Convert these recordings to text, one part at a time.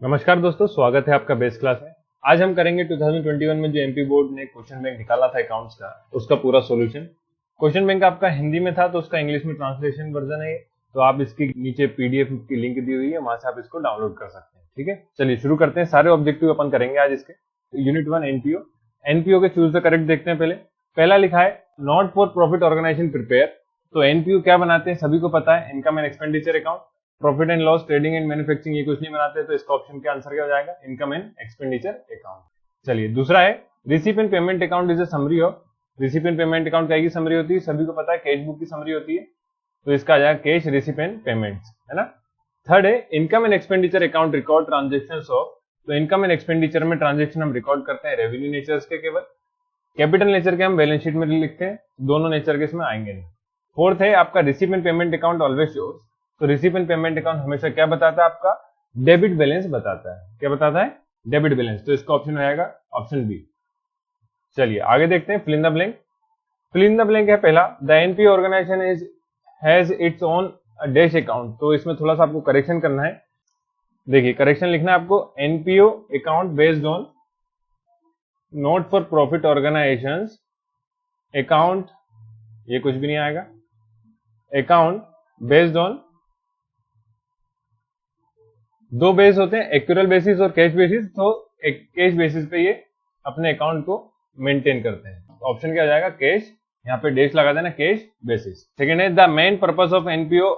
नमस्कार दोस्तों, स्वागत है आपका बेस क्लास में। आज हम करेंगे 2021 में जो एमपी बोर्ड ने क्वेश्चन बैंक निकाला था अकाउंट्स का, उसका पूरा सॉल्यूशन। क्वेश्चन बैंक आपका हिंदी में था तो उसका इंग्लिश में ट्रांसलेशन वर्जन है, तो आप इसकी नीचे पीडीएफ की लिंक दी हुई है, वहां से आप इसको डाउनलोड कर सकते हैं। ठीक है, चलिए शुरू करते हैं। सारे ऑब्जेक्टिव अपन करेंगे आज इसके। Unit 1 NPO. एनपीओ के चूज द करेक्ट देखते हैं। पहला लिखा है not for profit organisation prepare. तो एनपीओ क्या बनाते हैं सभी को पता है, income and expenditure account. Profit and loss, trading and manufacturing ये कुछ नहीं बनाते, तो इसका ऑप्शन के आंसर क्या हो जाएगा, इनकम एंड एक्सपेंडिचर अकाउंट। चलिए दूसरा है receipt and payment account is a summary of. Receipt and payment account क्या की समरी होती है, सभी को पता है कैश बुक की समरी होती है, तो इसका आ जाएगा कैश रिसीप एंड पेमेंट्स, है ना। थर्ड है income and expenditure account record transaction of. तो इनकम एंड एक्सपेंडिचर में ट्रांजेक्शन हम रिकॉर्ड करते हैं रेवेन्यू नेचर के केवल, कैपिटल नेचर के हम बैलेंस शीट में लिखते हैं, दोनों नेचर के इसमें आएंगे नहीं। फोर्थ है आपका receipt and payment account always shows. तो रिसीप एंड पेमेंट अकाउंट हमेशा क्या बताता है, आपका डेबिट बैलेंस बताता है। क्या बताता है, डेबिट बैलेंस, तो इसका ऑप्शन हो जाएगा ऑप्शन बी। चलिए आगे देखते हैं, fill in the blank. Fill in the blank है पहला, the NPO organisation is has its own dash account. तो इसमें थोड़ा सा आपको करेक्शन करना है। देखिए करेक्शन लिखना है आपको, NPO account based on not for profit organisations account, ये कुछ भी नहीं आएगा, अकाउंट बेस्ड ऑन, दो बेस होते हैं, एक्चुअल बेसिस और कैश बेसिस। तो कैश बेसिस पे ये अपने अकाउंट को मेंटेन करते हैं। ऑप्शन क्या हो जाएगा, कैश, यहाँ पे डेश लगा देना, कैश बेसिस। सेकंड है the main purpose of NPO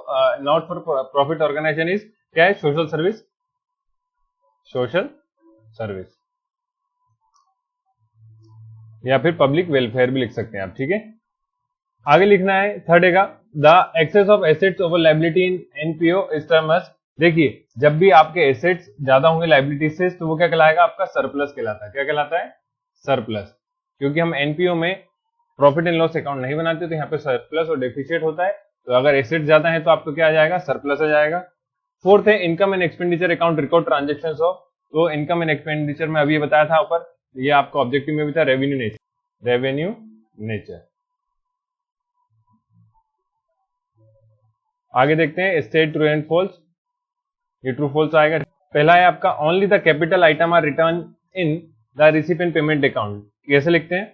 not for profit organisation is, क्या है, सोशल सर्विस। सोशल सर्विस या फिर पब्लिक वेलफेयर भी लिख सकते हैं आप। ठीक है, आगे लिखना है थर्ड है the excess of assets over liability in NPO is term as. देखिए जब भी आपके एसेट्स ज्यादा होंगे लायबिलिटी से, तो वो क्या कहलाएगा, आपका सरप्लस कहलाता है। क्या कहलाता है, सरप्लस। क्योंकि हम एनपीओ में प्रॉफिट एंड लॉस अकाउंट नहीं बनाते, तो यहाँ पे सरप्लस और डेफिसिट होता है। तो अगर एसेट ज्यादा है तो आपको क्या आ जाएगा, सरप्लस आ जाएगा। फोर्थ है income and expenditure account record transaction of. तो इनकम एंड एक्सपेंडिचर में अभी बताया था ऊपर, ये आपको ऑब्जेक्टिव में भी था, रेवेन्यू नेचर। Revenue nature. आगे देखते हैं स्टेट ट्रू एंड फॉल्स। ये ट्रू फॉल्स आएगा। पहला है आपका only the capital item are return in the receipt and payment account. कैसे लिखते हैं,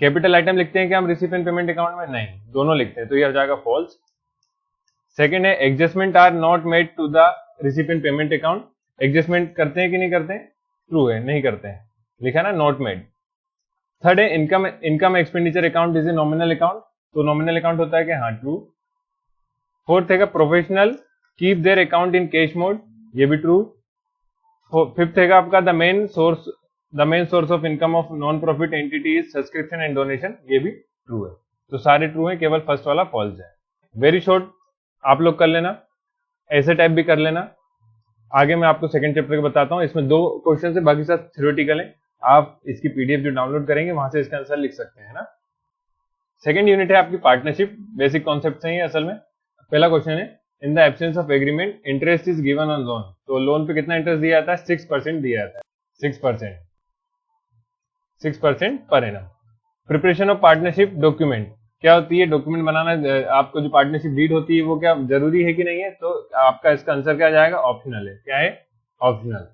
कैपिटल आइटम लिखते हैं क्या हम रिसीप एंड पेमेंट अकाउंट में, नहीं, दोनों लिखते हैं, तो ये हो जाएगा फॉल्स। सेकंड है adjustment are not made to the receipt and payment account. Adjustment करते हैं कि नहीं करते हैं, ट्रू है, नहीं करते हैं, लिखा ना नॉट मेड। थर्ड है income expenditure account is a nominal account. तो नॉमिनल अकाउंट होता है कि हाँ, ट्रू। फोर्थ है professional keep their account in cash mode, ये भी ट्रू। फिफ्थ है आपका the main source of income of non profit entity is subscription and donation, ये भी ट्रू है। तो सारे ट्रू है, केवल फर्स्ट वाला फॉल्स है। वेरी शॉर्ट आप लोग कर लेना, ऐसे टाइप भी कर लेना। आगे मैं आपको सेकंड चैप्टर का बताता हूँ, इसमें 2 क्वेश्चन है, बाकी सब थ्योरेटिकल है। आप इसकी पीडीएफ जो डाउनलोड करेंगे वहां से इसका आंसर लिख सकते हैं ना। सेकंड यूनिट है आपकी पार्टनरशिप, बेसिक कॉन्सेप्ट है असल में। पहला क्वेश्चन है इन the absence of agreement interest is given on loan. तो लोन पे कितना इंटरेस्ट दिया जाता है, 6% दिया जाता है, 6% per annum. Preparation of partnership document क्या होती है, डॉक्यूमेंट बनाना, आपको जो पार्टनरशिप डीड होती है वो क्या जरूरी है कि नहीं है, तो आपका इसका आंसर क्या जाएगा, ऑप्शनल है। क्या है, optional.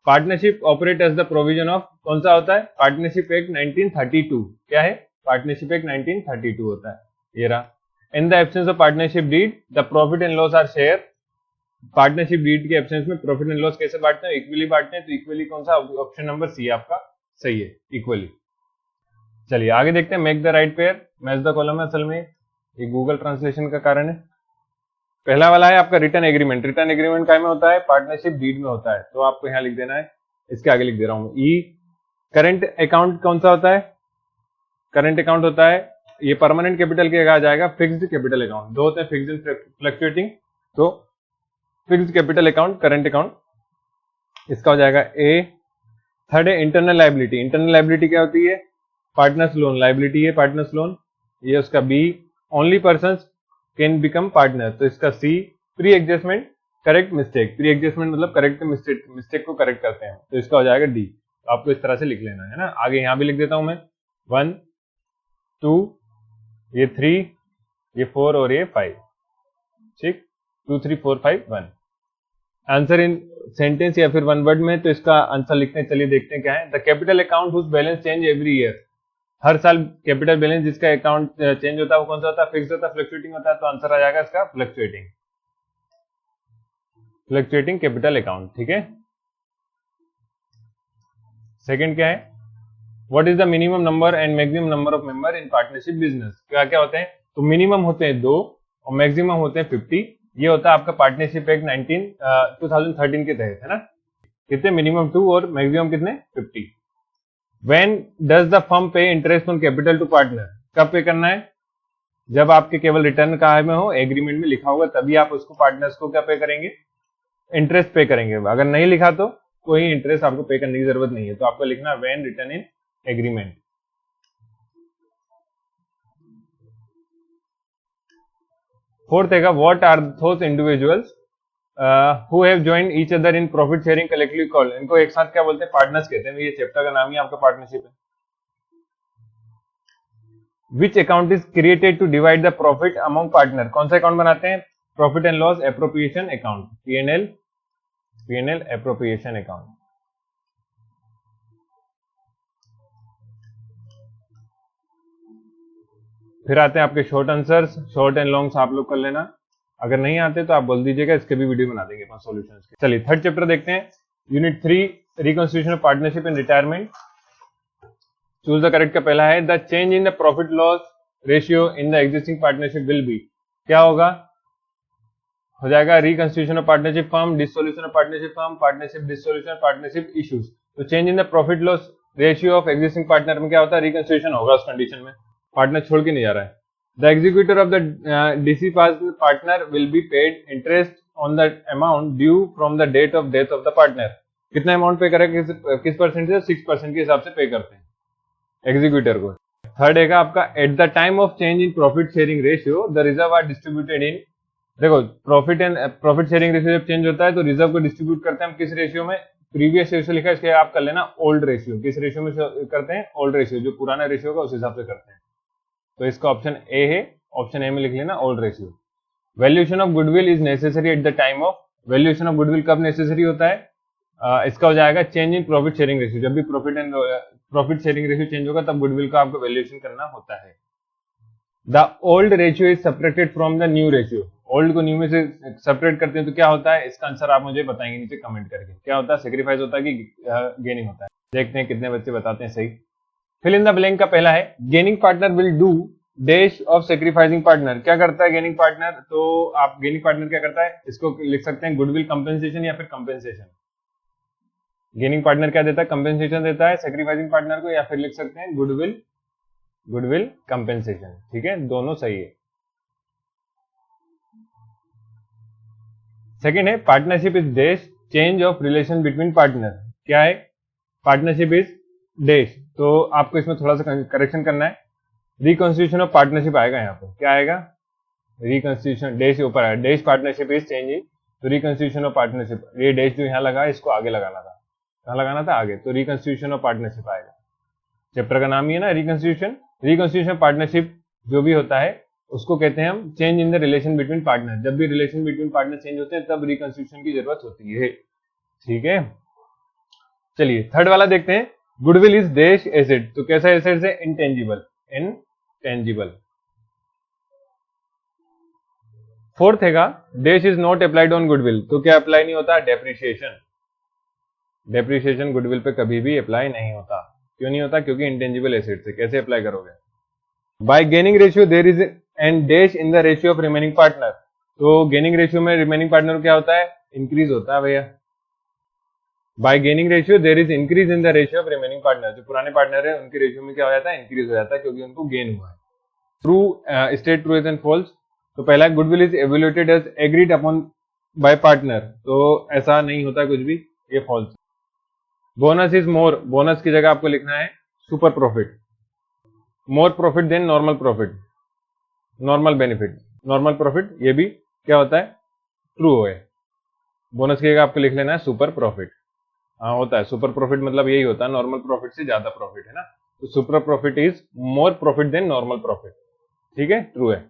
Partnership operate as the provision of, कौन सा होता है, पार्टनरशिप एक्ट 1932। क्या है, पार्टनरशिप एक्ट 1932 होता है, ये रहा। In the absence of partnership deed the profit and loss are share. Partnership deed के एब्सेंस में प्रॉफिट एंड लॉस कैसे बांटते हैं, इक्वली बांटते हैं, तो इक्वली कौन सा, ऑप्शन नंबर सी आपका सही है, इक्वली। चलिए आगे देखते हैं, make the right pair match the column है, असल में ये गूगल ट्रांसलेशन का कारण है। पहला वाला है आपका रिटर्न एग्रीमेंट। रिटर्न एग्रीमेंट काय में होता है, पार्टनरशिप डीड में होता है, तो आपको यहाँ लिख देना है, इसके आगे लिख दे रहा हूं ई। करंट अकाउंट कौन सा होता है, करंट अकाउंट होता है, ये परमानेंट कैपिटल के आ जाएगा, फिक्स्ड कैपिटल अकाउंट। दो होते हैं, फिक्स्ड एंड फ्लक्चुएटिंग, तो fixed capital account current account, इसका हो जाएगा ए। थर्ड है इंटरनल लायबिलिटी। इंटरनल लायबिलिटी क्या होती है, पार्टनर्स लोन लायबिलिटी है, पार्टनर्स लोन, ये उसका B. Only persons can become partner, तो इसका C. Pre adjustment correct mistake, pre adjustment मतलब करेक्ट मिस्टेक को करेक्ट करते हैं, तो इसका हो जाएगा डी। तो आपको इस तरह से लिख लेना है ना। आगे यहां भी लिख देता हूं मैं, 1 2, ये 3, ये 4 और ये 5, ठीक, 2 3 4 5 1। आंसर इन सेंटेंस या फिर वन वर्ड में, तो इसका आंसर लिखते हैं, चलिए देखते हैं क्या है। The capital account whose balance change every year, हर साल कैपिटल बैलेंस जिसका अकाउंट चेंज होता है वो कौन सा होता है? फिक्स होता है, फ्लक्चुएटिंग होता है, तो आंसर आ जाएगा इसका फ्लक्चुएटिंग, फ्लक्चुएटिंग कैपिटल अकाउंट। ठीक है, सेकंड क्या है? What is the minimum number and maximum number of member in partnership business? क्या क्या होते हैं? तो मिनिमम होते हैं 2 और मैक्सिमम होते हैं 50। ये होता है आपका पार्टनरशिप एक्ट 2013 के तहत, है ना। कितने? मिनिमम 2 और मैक्सिमम कितने? 50। When does the firm pay interest on capital to partner? कब पे करना है? जब आपके केवल रिटर्न का में हो, एग्रीमेंट में लिखा होगा, तभी आप उसको पार्टनर्स को क्या पे करेंगे? इंटरेस्ट पे करेंगे। अगर नहीं लिखा तो कोई इंटरेस्ट आपको पे करने की जरूरत नहीं है, तो आपको लिखना when return in agreement. Fourth है what are those individuals who have joined each other in profit sharing collectively called? इनको एक साथ क्या बोलते हैं? पार्टनर्स कहते हैं। ये चैप्टर का नाम ही आपका पार्टनरशिप है। Which account is created to divide the profit among partner? कौन सा अकाउंट बनाते हैं? Profit and loss appropriation account, PNL appropriation account. फिर आते हैं आपके short answers, short and longs आप लोग कर लेना। अगर नहीं आते तो आप बोल दीजिएगा, इसके भी वीडियो बना देंगे अपन सॉल्यूशंस के। चलिए थर्ड चैप्टर देखते हैं, unit 3 reconstruction of partnership in retirement. Choose the correct का पहला है the change in the profit loss ratio in the existing partnership will be. क्या होगा? हो जाएगा reconstruction of partnership firm, dissolution of partnership firm, partnership dissolution, partnership issues. तो change in the profit loss ratio of existing partner में क्या होता है? Reconstruction होगा उस कंडीशन में, पार्टनर छोड़ के नहीं जा रहा है। The executor of the deceased partner will be paid interest on the amount due from the date of death of the partner. कितना अमाउंट पे करेगा? किस परसेंट से? 6% के हिसाब से पे करते हैं एग्जीक्यूटर को। थर्ड है आपका at the time of change in profit sharing ratio the reserve are distributed in. देखो प्रॉफिट शेयरिंग रेशियो जब चेंज होता है तो रिजर्व को डिस्ट्रीब्यूट करते हैं हम किस रेशियो में? प्रीवियस रेशियो लिखा है, इसके आप कर लेना ओल्ड रेशियो। किस रेशियो में करते हैं? ओल्ड रेशियो, जो पुराना रेशियो होगा उस हिसाब से करते हैं। तो इसका ऑप्शन ए है, ऑप्शन ए में लिख लेना old ratio. Valuation of goodwill is necessary at the time of. Valuation of goodwill कब नेसेसरी होता है? इसका हो जाएगा change in profit sharing ratio. जब भी प्रॉफिट शेयरिंग रेशियो चेंज होगा तब गुडविल का आपको वैल्यूएशन करना होता है। The old ratio is separated from the new ratio. Old को न्यू में से सेपरेट करते हैं तो क्या होता है? इसका आंसर आप मुझे बताएंगे नीचे कमेंट करके। क्या होता है? सेक्रीफाइस होता है कि गेनिंग होता है? देखते हैं कितने बच्चे बताते हैं सही। फिल इन द ब्लैंक का पहला है gaining partner will do dash of sacrificing partner. क्या करता है गेनिंग पार्टनर? तो आप गेनिंग पार्टनर क्या करता है? इसको लिख सकते हैं गुडविल कंपेंसेशन या फिर कंपेंसेशन। गेनिंग पार्टनर क्या देता है? कंपेंसेशन देता है सेक्रीफाइसिंग पार्टनर को, या फिर लिख सकते हैं गुडविल कंपेंसेशन। ठीक है, दोनों सही है। सेकेंड है partnership is dash change of relation between partner. क्या है? पार्टनरशिप इज डैश, तो आपको इसमें थोड़ा सा करेक्शन करना है। रिकंस्टिट्यूशन ऑफ पार्टनरशिप आएगा यहाँ पे। क्या आएगा? रिकंस्टिट्यूशन, डैश ऊपर आया, dash partnership is change in, तो रिकंस्टिट्यूशन ऑफ पार्टनरशिप, ये डैश जो यहाँ लगा है इसको आगे लगाना था, कहाँ लगाना था? आगे। तो रिकंस्टिट्यूशन ऑफ पार्टनरशिप आएगा। चैप्टर का नाम ही है ना रिकंस्टिट्यूशन। रिकंस्टिट्यूशन ऑफ पार्टनरशिप जो भी होता है उसको कहते हैं हम change in the relation between partner. जब भी रिलेशन बिटवीन पार्टनर चेंज होते हैं तब रिकंस्टिट्यूशन की जरूरत होती है। ठीक है, चलिए थर्ड वाला देखते हैं। गुडविल इज डैश एसेट, तो कैसा एसेट है? इनटेंजिबल। फोर्थ हैगा dash is not applied on goodwill, तो क्या अप्लाई नहीं होता? डेप्रिसिएशन गुडविल पे कभी भी अप्लाई नहीं होता। क्यों नहीं होता? क्योंकि इंटेंजिबल एसेट से। कैसे अप्लाई करोगे? By gaining ratio there is and dash in the ratio of remaining partner, तो गेनिंग रेशियो में रिमेनिंग पार्टनर क्या होता है? इंक्रीज होता है भैया। By gaining ratio there is increase in the ratio of remaining partner, जो पुराने पार्टनर है उनके रेशियो में क्या हो जाता है? इंक्रीज हो जाता है, क्योंकि उनको गेन हुआ है। True state true and false. तो पहला goodwill is evaluated as agreed upon by partner, तो ऐसा नहीं होता कुछ भी, ये false. Bonus is more, bonus की जगह आपको लिखना है super profit. More profit than normal profit, normal benefit, normal profit, ये भी क्या होता है? ट्रू है। बोनस की जगह आपको लिख लेना है सुपर प्रॉफिट। हाँ होता है, सुपर प्रॉफिट मतलब यही होता है, नॉर्मल प्रॉफिट से ज्यादा प्रॉफिट, है ना। तो super profit is more profit than normal profit. ठीक है, ट्रू है।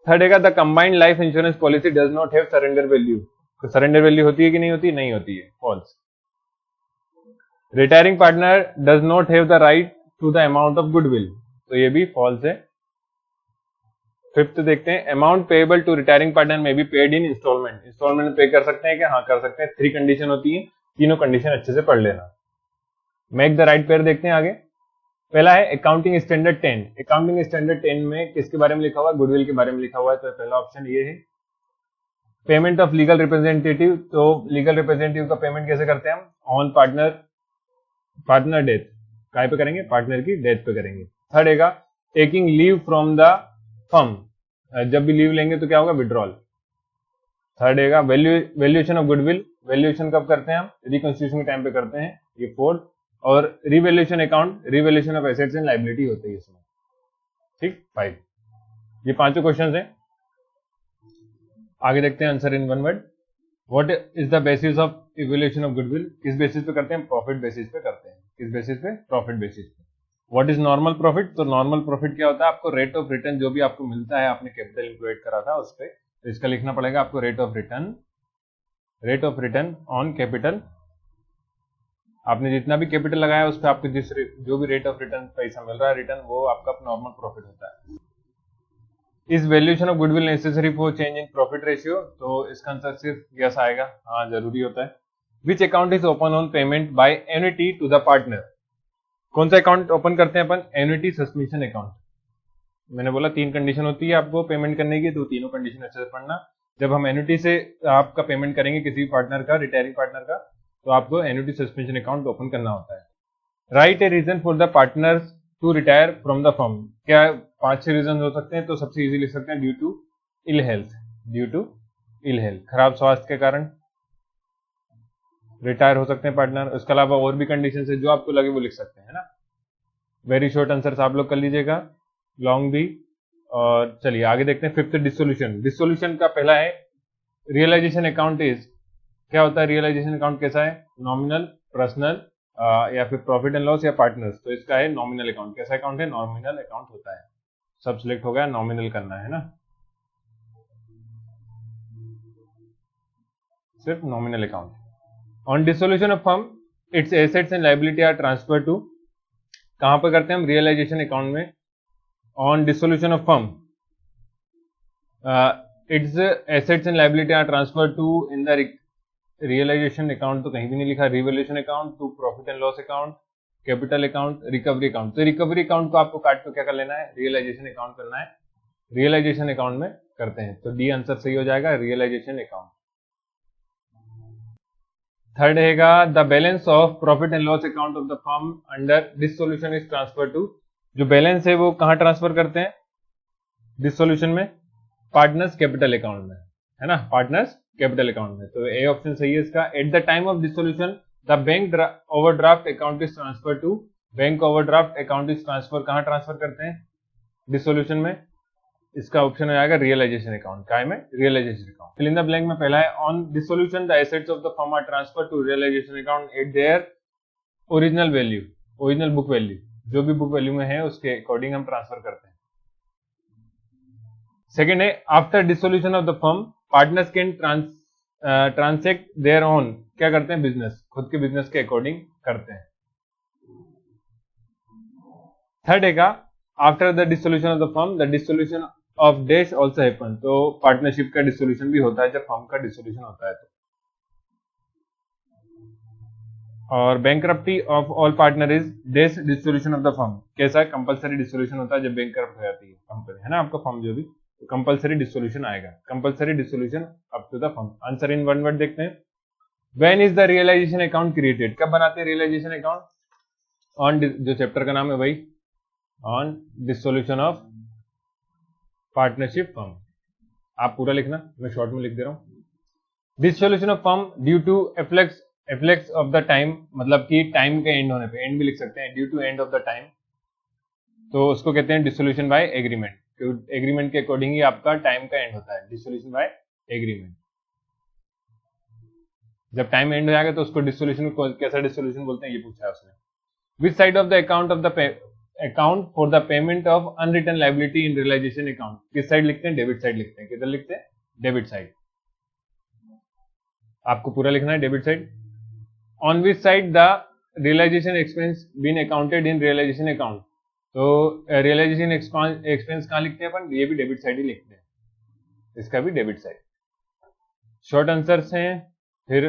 थर्ड है the combined life insurance policy does not have surrender value. तो सरेंडर वैल्यू होती है कि नहीं होती? नहीं होती है, false. Retiring partner does not have the right to the amount of goodwill, तो ये भी फॉल्स है। फिफ्थ देखते हैं, amount payable to retiring partner may be paid in instalment, instalment पे कर सकते हैं क्या? हाँ कर सकते हैं। 3 कंडीशन होती है, तीनों कंडीशन अच्छे से पढ़ लेना। मेक द राइट पेयर देखते हैं आगे। पहला है अकाउंटिंग स्टैंडर्ड 10, अकाउंटिंग स्टैंडर्ड 10 में किसके बारे में लिखा हुआ है? गुडविल के बारे में लिखा हुआ है, तो पहला ऑप्शन ये है। पेमेंट ऑफ लीगल रिप्रेजेंटेटिव, तो लीगल रिप्रेजेंटेटिव का पेमेंट कैसे करते हैं हम? ऑन पार्टनर डेथ, काय पे करेंगे? पार्टनर की डेथ पे करेंगे। थर्ड हैगा taking leave from the firm, जब भी लीव लेंगे तो क्या होगा? विड्रॉल। थर्ड हैगा वैल्यूएशन ऑफ गुडविल, वैल्यूएशन कब करते हैं हम? रिकंस्ट्रक्शन के टाइम पे करते हैं, ये फोर्थ। और revaluation account, revaluation of assets and liability होती है इसमें, ठीक। 5, ये पांचों क्वेश्चंस हैं। आगे देखते हैं answer in one word. What is the basis of evaluation of goodwill, किस बेसिस पे करते हैं? प्रॉफिट बेसिस पे करते हैं। किस बेसिस पे? प्रॉफिट बेसिस पे। व्हाट इज नॉर्मल प्रॉफिट, तो नॉर्मल प्रॉफिट क्या होता है? आपको रेट ऑफ रिटर्न जो भी आपको मिलता है, आपने कैपिटल इम्प्लॉयड करा था उस पे, तो इसका लिखना पड़ेगा आपको rate of return on capital. आपने जितना भी कैपिटल लगाया उस पर आपको जो भी रेट ऑफ रिटर्न पैसा मिल रहा है रिटर्न, वो आपका नॉर्मल प्रॉफिट होता है। इस valuation of goodwill necessary for change in profit ratio, तो इसका आंसर सिर्फ यस आएगा, हाँ जरूरी होता है। Which account is open on payment by annuity to the partner, कौन सा अकाउंट ओपन करते हैं अपन? Annuity सब्समिशन account. मैंने बोला 3 कंडीशन होती है आपको पेमेंट करने की, तो तीनों कंडीशन अच्छे से पढ़ना। जब हम एन्युटी से आपका पेमेंट करेंगे किसी भी पार्टनर का, रिटायरिंग पार्टनर का, तो आपको एन्युटी सस्पेंशन अकाउंट ओपन करना होता है। Write a reason for the partners to retire from the firm, क्या 5-6 रीजन हो सकते हैं, तो सबसे इजी लिख सकते हैं ड्यू टू इल हेल्थ, खराब स्वास्थ्य के कारण रिटायर हो सकते हैं पार्टनर। उसके अलावा और भी कंडीशन है, जो आपको लगे वो लिख सकते हैं, है ना। वेरी शॉर्ट आंसर आप लोग कर लीजिएगा, लॉन्ग भी। और चलिए आगे देखते हैं। फिफ्थ डिसोल्यूशन का पहला है रियलाइजेशन अकाउंट इज, क्या होता है रियलाइजेशन अकाउंट? कैसा है? नॉमिनल, पर्सनल या फिर प्रॉफिट एंड लॉस या पार्टनर्स, तो इसका है नॉमिनल अकाउंट। कैसा अकाउंट है? नॉमिनल अकाउंट होता है। सब सिलेक्ट हो गया, नॉमिनल करना है ना, सिर्फ nominal account. On dissolution of firm its assets and liability are transfer to, कहां पर करते हैं हम? रियलाइजेशन अकाउंट में। On dissolution of firm its assets and liability are transfer to in the realisation account, तो कहीं भी नहीं लिखा। Revaluation account to profit and loss account, capital account, recovery account. तो रिकवरी अकाउंट को आपको काट के क्या कर लेना है? रियलाइजेशन अकाउंट करना है, रियलाइजेशन अकाउंट में करते हैं, तो डी आंसर सही हो जाएगा, रियलाइजेशन अकाउंट। थर्ड हैगा the balance of profit and loss account of the firm under dissolution is transfer to, जो बैलेंस है वो कहां ट्रांसफर करते हैं डिसोल्यूशन में? पार्टनर्स कैपिटल अकाउंट में, है ना, पार्टनर्स कैपिटल अकाउंट में। तो ए ऑप्शन सही है इसका। At the time of dissolution the bank overdraft account is transfer to, bank overdraft account is transfer, कहां ट्रांसफर करते हैं? डिसोल्यूशन में। इसका ऑप्शन हो जाएगा रियलाइजेशन अकाउंट, काय में? Realisation account. Fill in the blank में पहला है on dissolution the assets of the firm are transfer to realisation account at their original value, original book value, जो भी बुक वैल्यू में है उसके अकॉर्डिंग हम ट्रांसफर करते हैं। सेकेंड है after dissolution of the firm partners can transact their own, क्या करते हैं? बिजनेस, खुद के बिजनेस के अकॉर्डिंग करते हैं। थर्ड हैगा after the dissolution of the firm the dissolution of dash also happen, तो पार्टनरशिप का डिसोल्यूशन भी होता है जब फर्म का डिसोल्यूशन होता है तो। और bankruptcy of all partner is dash dissolution of the firm, कैसा है? कंपलसरी डिसोल्यूशन होता है जब बैंकरप्ट हो जाती है कंपनी, है ना, आपका फर्म जो भी, तो कंपलसरी डिसोल्यूशन आएगा, compulsory dissolution up to the firm. Answer in one word देखते हैं। When is the realisation account created, कब बनाते हैं रियलाइजेशन अकाउंट? ऑन, जो चैप्टर का नाम है वही, on dissolution of partnership firm. आप पूरा लिखना, मैं शॉर्ट में लिख दे रहा हूं। Dissolution of firm due to efflux of the time, मतलब कि टाइम के एंड होने पे, एंड भी लिख सकते हैं, due to end of the time, तो उसको कहते हैं डिसोल्यूशन बाय एग्रीमेंट। एग्रीमेंट के अकॉर्डिंग ही आपका टाइम का एंड होता है, डिसोल्यूशन बाय एग्रीमेंट। जब टाइम एंड हो जाएगा तो उसको डिसोल्यूशन, कैसा डिसोल्यूशन बोलते हैं ये पूछा है उसने। Which side of the account of the account for the payment of unreturned liability in realisation account, किस साइड लिखते हैं? डेबिट साइड लिखते हैं। किधर लिखते हैं? Debit side. आपको पूरा लिखना है debit side. On which side the realisation expense been accounted in realisation account, तो रियलाइजेशन एक्सपेंस कहाँ लिखते हैं अपन, ये भी डेबिट साइड ही लिखते हैं, इसका भी डेबिट साइड। शॉर्ट आंसर्स हैं। फिर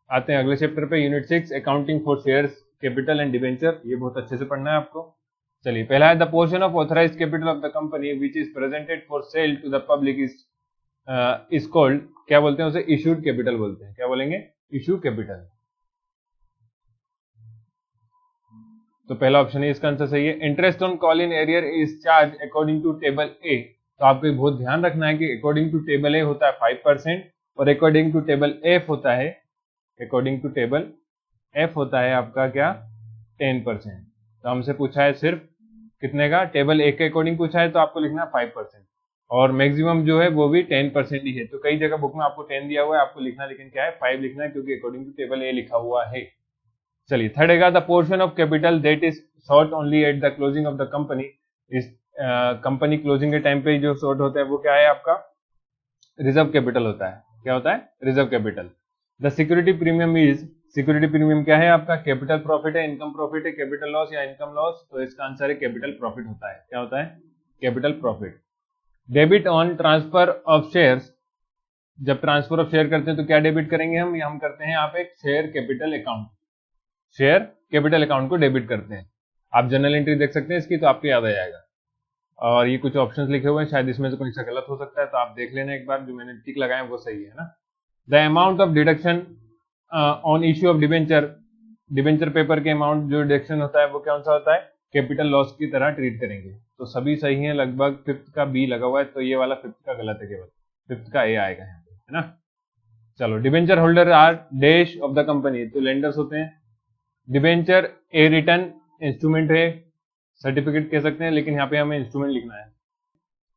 आते हैं अगले चैप्टर पे, unit 6 accounting for shares capital and debenture, ये बहुत अच्छे से पढ़ना है आपको। चलिए, पहला है the portion of authorised capital of the company which is presented for sale to the public is called, क्या बोलते हैं उसे, इशूड कैपिटल बोलते हैं। क्या बोलेंगे, इशू कैपिटल। तो पहला ऑप्शन है इसका आंसर सही है। Interest on call in arrear is charge according to table A, तो आपको बहुत ध्यान रखना है कि अकॉर्डिंग टू टेबल ए होता है 5% और अकॉर्डिंग टू टेबल एफ होता है, अकॉर्डिंग टू टेबल एफ होता है आपका क्या, 10%। तो हमसे पूछा है सिर्फ कितने का, टेबल ए के अकॉर्डिंग पूछा है, तो आपको लिखना है 5%, और मैक्सिमम जो है वो भी 10% ही है। तो कई जगह बुक में आपको 10 दिया हुआ है, आपको लिखना लेकिन क्या है 5 लिखना है, क्योंकि अकॉर्डिंग टू टेबल ए लिखा हुआ है। चलिए, थर्ड है the portion of capital that is short only at the closing of the company, इस कंपनी क्लोजिंग के टाइम पे जो शॉर्ट होता है वो क्या है आपका, रिजर्व कैपिटल होता है। क्या होता है, reserve capital. The security premium is, security premium क्या है आपका, कैपिटल प्रॉफिट है, इनकम प्रॉफिट है, कैपिटल लॉस या इनकम लॉस, तो इसका आंसर है कैपिटल प्रॉफिट होता है। क्या होता है, capital profit. Debit on transfer of shares, जब ट्रांसफर ऑफ शेयर करते हैं तो क्या डेबिट करेंगे हम करते हैं यहाँ पे share capital account, share capital account को डेबिट करते हैं। आप जनरल एंट्री देख सकते हैं इसकी, तो आपको याद आ जाएगा। और ये कुछ ऑप्शंस लिखे हुए हैं, शायद इसमें से कोई सा गलत हो सकता है, तो आप देख लेना एक बार, जो मैंने टिक लगाए वो सही है ना। The amount of deduction on issue of debenture, debenture paper के अमाउंट जो डिडक्शन होता है वो कौन सा होता है, कैपिटल लॉस की तरह ट्रीट करेंगे। तो सभी सही हैं लगभग, फिफ्थ का बी लगा हुआ है, तो ये वाला फिफ्थ का गलत है, केवल फिफ्थ का ए आएगा यहाँ पे, है ना। चलो, debenture holder are dash of the company, तो लेंडर्स होते हैं। डिबेंचर ए रिटर्न इंस्ट्रूमेंट है, सर्टिफिकेट कह सकते हैं, लेकिन यहाँ पे हमें इंस्ट्रूमेंट लिखना है।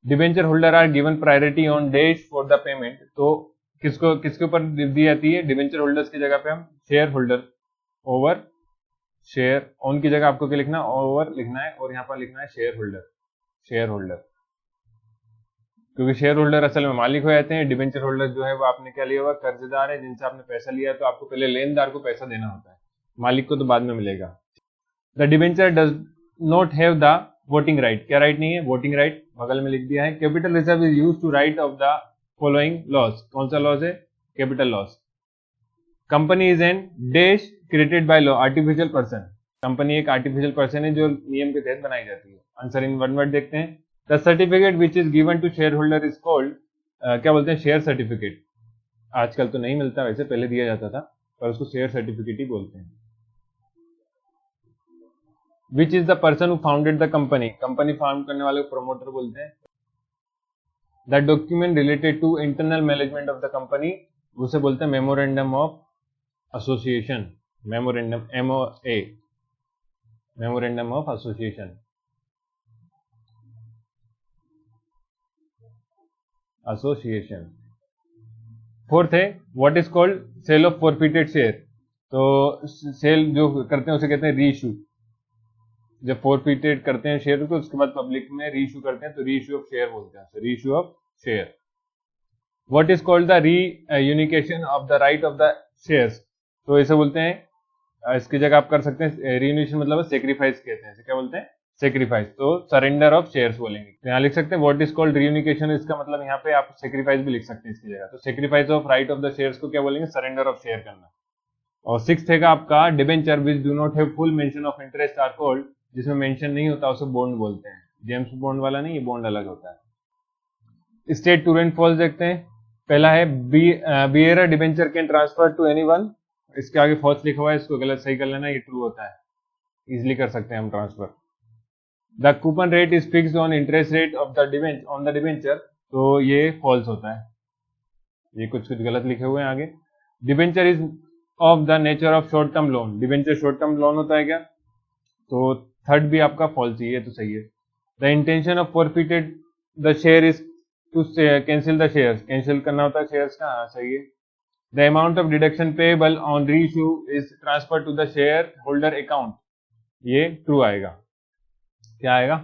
Debenture holder are given priority on dash for the payment, तो किसके ऊपर दी जाती है, डिबेंचर होल्डर्स की जगह पे हम share holder over share, on की जगह आपको क्या लिखना, ओवर लिखना है, और यहाँ पर लिखना है शेयर होल्डर, शेयर होल्डर, क्योंकि शेयर होल्डर असल में मालिक हो जाते हैं। डिबेंचर होल्डर जो है वो आपने क्या लिया हुआ, कर्जदार है, जिनसे आपने पैसा लिया है, तो आपको पहले लेनदार को पैसा देना होता है, मालिक को तो बाद में मिलेगा। The debenture does not have the voting right, क्या राइट नहीं है, वोटिंग राइट, बगल में लिख दिया है। Capital reserve is used to write of the following loss, कौन सा लॉस है, capital loss. Company is an dash created by law, artificial person, company एक आर्टिफिशियल पर्सन है जो नियम के तहत बनाई जाती है। आंसर इन वन वर्ड देखते हैं। The certificate which is given to share holder is called, क्या बोलते हैं, शेयर सर्टिफिकेट। आजकल तो नहीं मिलता, वैसे पहले दिया जाता था, पर उसको शेयर सर्टिफिकेट ही बोलते हैं। Which is the person who founded the company, company found करने वाले को प्रमोटर बोलते हैं। The document related to internal management of the company, उसे बोलते हैं memorandum of association, memorandum, MOA, memorandum of association, association. Fourth है what is called sale of forfeited share, तो सेल जो करते हैं उसे कहते हैं रीइश्यू। जब फॉरफिटेड करते हैं शेयर को, उसके बाद पब्लिक में रीइश्यू करते हैं, तो रीइश्यू ऑफ शेयर बोलते हैं, reissue of share. What is called the renunciation of the right of the shares, तो इसे बोलते हैं, इसकी जगह आप कर सकते हैं, रीयूनिकेशन मतलब सेक्रीफाइस कहते हैं, इसे क्या बोलते हैं, सेक्रीफाइस, तो सरेंडर ऑफ शेयर्स बोलेंगे। तो यहाँ लिख सकते हैं व्हाट इज कॉल्ड रीयूनिकेशन, इसका मतलब यहाँ पे आप सेक्रीफाइस भी लिख सकते हैं इसकी जगह, तो sacrifice of right of the shares को क्या बोलेंगे, सरेंडर ऑफ शेयर करना। और सिक्स्थ है आपका debenture which do not have full mention of interest are called, जिसमें मेंशन नहीं होता उसे बॉन्ड बोलते हैं। जेम्स बॉन्ड वाला नहीं, ये बॉन्ड अलग होता है। स्टेट ट्रू एंड फॉल्स देखते हैं। पहला है bearer debenture can transfer to anyone, इसके आगे फॉल्स लिखा हुआ है, इसको गलत सही कर लेना, ये ट्रू होता है, इजिली कर सकते हैं हम transfer. The coupon rate is fixed on interest rate of the debenture, तो ये फॉल्स होता है, ये कुछ गलत लिखे हुए हैं आगे। Debenture is of the nature of short term loan, debenture short term loan होता है क्या, तो थर्ड भी आपका फॉल्स ही है, तो सही है। The intention of forfeited the share is to cancel the shares, cancel करना होता है शेयर्स का, हाँ सही है। The amount of deduction payable on reissue is transfer to the share holder account, ये ट्रू आएगा, क्या आएगा,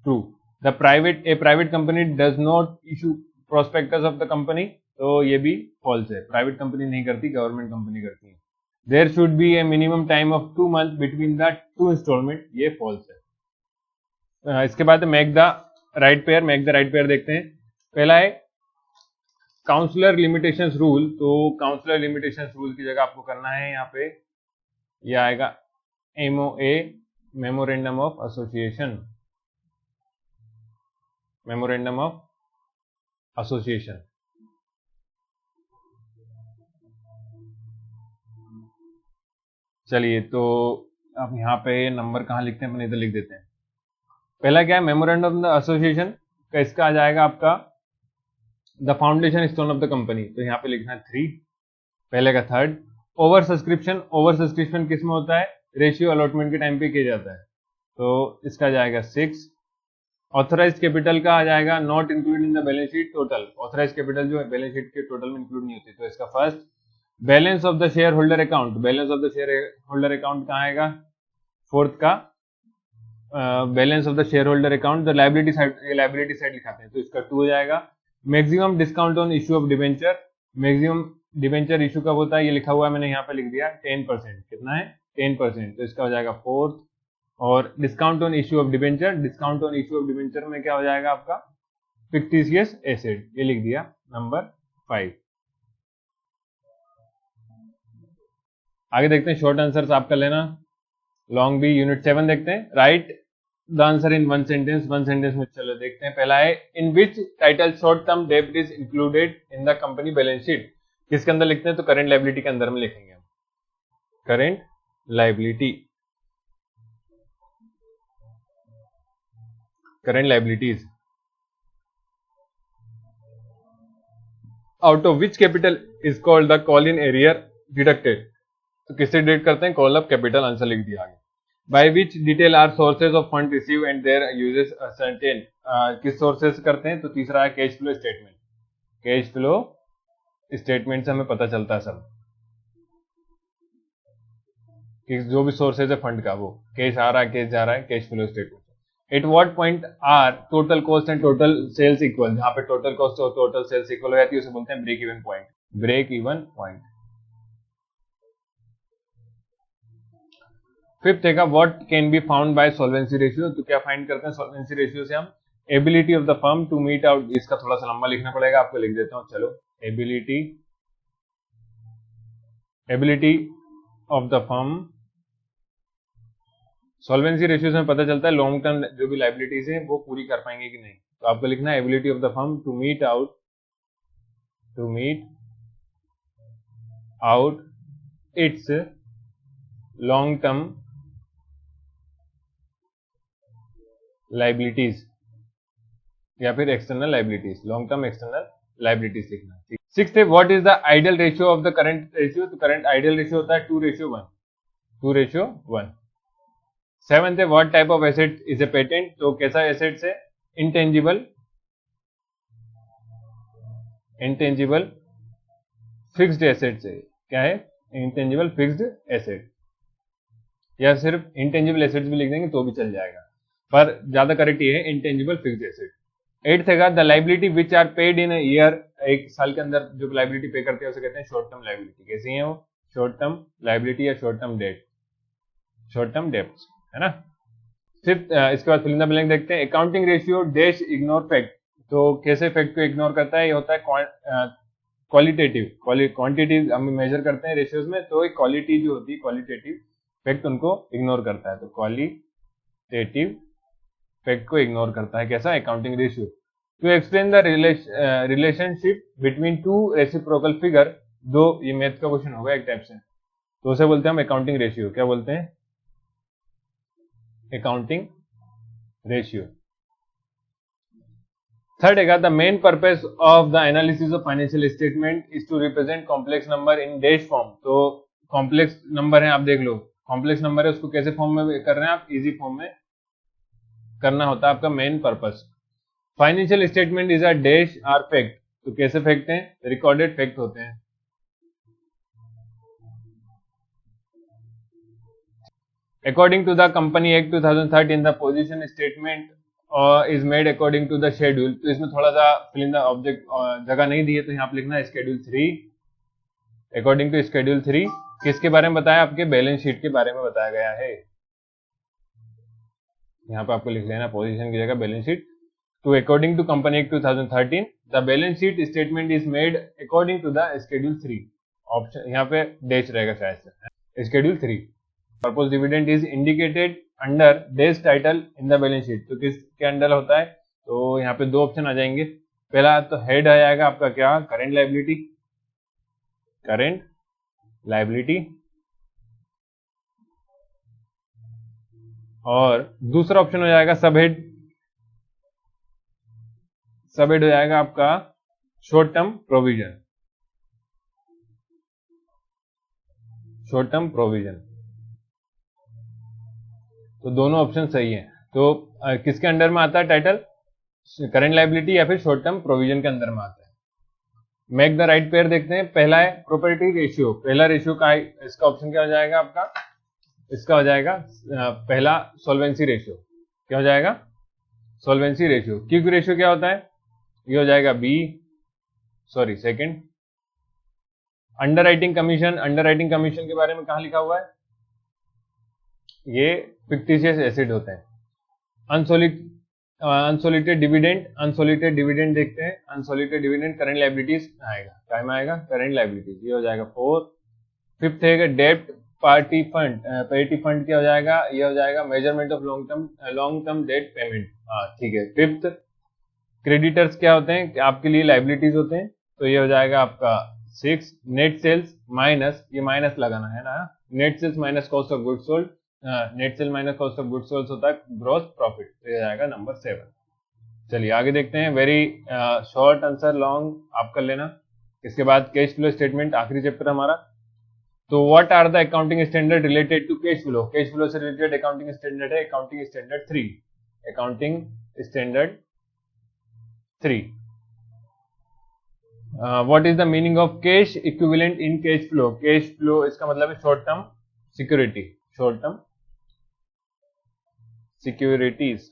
true. The private company does not issue prospectus of the company, तो ये भी फॉल्स है, प्राइवेट कंपनी नहीं करती, गवर्नमेंट कंपनी करती है। There should be a minimum time of 2 month between the 2 instalment, ये फॉल्स है। इसके बाद make the right pair, make the right pair देखते हैं। पहला है काउंसलर लिमिटेशंस रूल, तो काउंसलर लिमिटेशंस रूल की जगह आपको करना है यहाँ पे, ये आएगा MOA, memorandum of association, memorandum of association. चलिए, तो अब यहाँ पे नंबर कहाँ लिखते हैं, अपन इधर लिख देते हैं। पहला क्या है, मेमोरेंडम ऑफ एसोसिएशन का, इसका आ जाएगा आपका the foundation stone of the company, तो यहाँ पे लिखना है 3, पहले का 3rd। Over subscription, over subscription किस में होता है, रेशियो अलॉटमेंट के टाइम पे किया जाता है, तो इसका जाएगा 6। ऑथराइज्ड कैपिटल का आ जाएगा not include in the balance sheet total, authorised capital जो है बैलेंस शीट के टोटल में इंक्लूड नहीं होती, तो इसका 1st। Balance of the share holder account, balance of the share holder account कहाँ आएगा, 4th का balance of the share holder account, the liability side, ये लायबिलिटी साइड लिखाते हैं, तो इसका 2 हो जाएगा। Maximum discount on issue of debenture, maximum debenture issue कब होता है, ये लिखा हुआ है, मैंने यहाँ पे लिख दिया 10%, कितना है 10%, तो इसका हो जाएगा 4th। और discount on issue of debenture, discount on issue of debenture में क्या हो जाएगा आपका फिक्टिशियस एसेट, ये लिख दिया नंबर 5। आगे देखते हैं शॉर्ट आंसर्स आपका लेना, लॉन्ग बी यूनिट 7 देखते हैं। Right the answer in 1 sentence, 1 sentence में चलो देखते हैं। पहला है इन विच टाइटल शॉर्ट टर्म डेब्ट is included in the company balance sheet, किसके अंदर लिखते हैं, तो करेंट लायबिलिटी के अंदर में लिखेंगे हम, current liability, current liabilities. Out of which capital is called the call in arrear deducted, तो किससे डिडक्ट करते हैं, कॉल ऑफ कैपिटल, आंसर लिख दिया आगे। By which detail are sources of fund receive and their uses certain, किस sources करते हैं, तो तीसरा है cash flow statement, cash flow statement से हमें पता चलता है सब कि जो भी सोर्सेज है फंड का, वो कैश आ रहा है, कैश जा रहा है, cash flow statement. At what point are total cost and total sales equal, जहां पे टोटल कॉस्ट और टोटल सेल्स इक्वल हो जाती है उसे बोलते हैं break even point, break even point. 5th है what can be found by solvency ratio, तो क्या फाइंड करते हैं सॉल्वेंसी रेशियो से हम, ability of the firm to meet out, इसका थोड़ा सा लंबा लिखना पड़ेगा, आपको लिख देता हूं, चलो। Ability, ability of the firm, solvency ratio से पता चलता है लॉन्ग टर्म जो भी लायबिलिटीज है वो पूरी कर पाएंगे कि नहीं, तो आपको लिखना है ability of the firm to meet out, to meet out its long term liabilities या फिर external liabilities, long term external liabilities लिखना। 6th है what is the ideal ratio of the current ratio, तो करंट आइडियल रेशियो होता है 2:1, 2:1। 7th है what type of asset is a patent, तो कैसा एसेट है, इंटेंजिबल, इंटेंजिबल फिक्स्ड एसेट से, क्या है, इंटेंजिबल फिक्स्ड एसेट, या सिर्फ इंटेंजिबल एसेट्स भी लिख देंगे तो भी चल जाएगा, पर ज्यादा करेक्ट ये है इंटेंजिबल फिक्स्ड एसेट। 8th है the liability which are paid in year, एक साल के अंदर जो लायबिलिटी पे करते हैं उसे कहते हैं शॉर्ट टर्म लायबिलिटी, कैसी है वो, शॉर्ट टर्म लायबिलिटी या short term debt, short term debts, है ना। 5th इसके बाद फिल इन द ब्लैंक देखते हैं। Accounting ratio dash ignore fact, तो कैसे फैक्ट को इग्नोर करता है, ये होता है क्वालिटेटिव, क्वांटिटी हम मेजर करते हैं रेशियोज में, तो एक क्वालिटी जो होती है क्वालिटेटिव फैक्ट उनको इग्नोर करता है, तो क्वालिटेटिव फैक्ट को इग्नोर करता है, कैसा, accounting ratio. To explain the relationship between two reciprocal figure, दो, ये मैथ का क्वेश्चन होगा एक टाइप से, तो उसे बोलते हैं हम अकाउंटिंग रेशियो, क्या बोलते हैं, अकाउंटिंग रेशियो। 3rd है the main purpose of the analysis of financial statement is to represent complex number in dash form, तो कॉम्प्लेक्स नंबर है, आप देख लो कॉम्प्लेक्स नंबर है, उसको कैसे फॉर्म में कर रहे हैं आप, इजी फॉर्म में करना होता है आपका main purpose. Financial statement is a dash are fact, तो कैसे फैक्ट हैं, रिकॉर्डेड फैक्ट होते हैं। According to the company act 2013 the position statement is made according to the schedule, तो इसमें थोड़ा सा फिल इन द ऑब्जेक्ट जगह नहीं दी है, तो यहाँ पे लिखना है शेड्यूल 3, अकॉर्डिंग टू शेड्यूल 3 किसके बारे में बताया, आपके बैलेंस शीट के बारे में बताया गया है। यहाँ पे आपको लिख लेना पोजीशन की जगह balance sheet. To according to company act 2013 the balance sheet statement is made according to the schedule 3, option यहाँ पे डैश रहेगा शायद से, schedule 3। Purpose dividend is indicated under dash title in the balance sheet, तो किसके under होता है, तो यहाँ पे दो ऑप्शन आ जाएंगे। पहला तो हेड आ जाएगा आपका क्या, करेंट लायबिलिटी, करेंट लायबिलिटी, और दूसरा ऑप्शन हो जाएगा सब हेड, सब हेड हो जाएगा आपका short term provision, short term provision. तो दोनों ऑप्शन सही है। तो किसके अंडर में आता है टाइटल, करेंट लायबिलिटी या फिर शॉर्ट टर्म प्रोविजन के अंदर में आता है। मेक द राइट पेयर देखते हैं। पहला है प्रॉपर्टी रेशियो, पहला रेशियो का इसका ऑप्शन क्या हो जाएगा आपका, इसका हो जाएगा पहला सॉल्वेंसी रेशियो, क्या हो जाएगा, सॉल्वेंसी रेशियो। क्विक रेशियो क्या होता है, ये हो जाएगा B, sorry second. Underwriting commission, underwriting commission के बारे में कहां लिखा हुआ है, ये फिक्टिशियस एसेट होते हैं। अनसोलिटेड डिविडेंड, अनसोलिटेड डिविडेंड देखते हैं, अनसोलिटेड डिविडेंड करंट लायबिलिटीज आएगा, क्या में आएगा, करंट लायबिलिटीज, ये हो जाएगा 4। फिफ्थ है डेब्ट पार्टी फंड, पेटी फंड क्या हो जाएगा, ये हो जाएगा measurement of long term debt payment, हाँ ठीक है। फिफ्थ क्रेडिटर्स क्या होते हैं, आपके लिए लायबिलिटीज होते हैं, तो ये हो जाएगा आपका 6। नेट सेल्स माइनस, ये माइनस लगाना है ना, net sales minus cost of goods sold, net sale minus cost of goods sold होता है ग्रॉस प्रॉफिट, तो ये जाएगा नंबर 7। चलिए आगे देखते हैं, वेरी शॉर्ट आंसर लॉन्ग आप कर लेना। इसके बाद कैश फ्लो स्टेटमेंट, आखिरी चैप्टर हमारा। तो what are the accounting standard related to cash flow, cash flow से रिलेटेड अकाउंटिंग स्टैंडर्ड है accounting standard 3, accounting standard 3। What is the meaning of cash equivalent in cash flow, cash flow इसका मतलब है short term security, short term securities.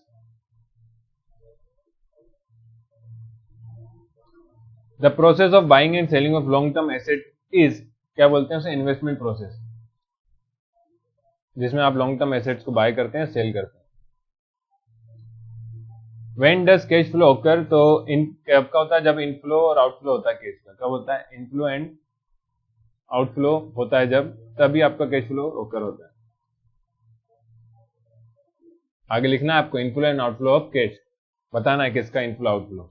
The process of buying and selling of long term asset is, क्या बोलते हैं उसे, investment process, जिसमें आप long term assets को बाय करते हैं, सेल करते हैं। When does cash flow occur, तो कब का होता है, जब इनफ्लो और आउटफ्लो होता है कैश का, कब होता है, इनफ्लो एंड आउटफ्लो होता है जब, तभी आपका कैश फ्लो occur होता है। आगे लिखना है आपको, inflow and outflow of cash, बताना है किसका inflow outflow.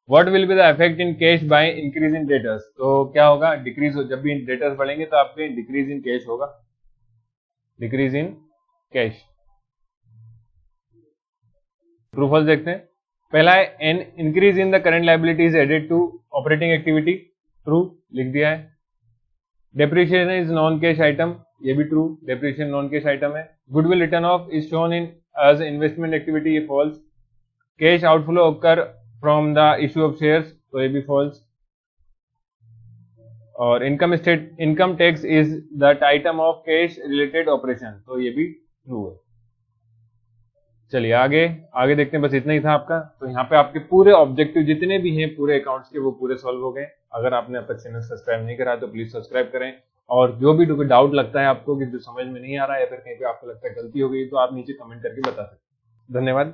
What will be the effect in cash by increase in debtors, तो क्या होगा, डिक्रीज हो, जब भी डेटर्स बढ़ेंगे तो आपके डिक्रीज इन कैश होगा, decrease in cash. True false देखते हैं। पहला है an increase in the current liabilities added to operating activity, true लिख दिया है। Depreciation is non cash item, ये भी true, depreciation non cash item है। Goodwill written off is shown in as investment activity, ये false. Cash outflow occur from the issue of shares, तो ये भी फॉल्स। और income tax is that item of cash related operation, तो ये भी true है। चलिए आगे देखते हैं, बस इतना ही था आपका। तो यहाँ पे आपके पूरे ऑब्जेक्टिव जितने भी हैं पूरे अकाउंट्स के, वो पूरे सॉल्व हो गए। अगर आपने अब तक चैनल सब्सक्राइब नहीं करा तो प्लीज सब्सक्राइब करें, और जो भी डाउट लगता है आपको कि जो समझ में नहीं आ रहा है या फिर कहीं पे आपको लगता है गलती हो गई, तो आप नीचे कमेंट करके बता सकते हैं। धन्यवाद।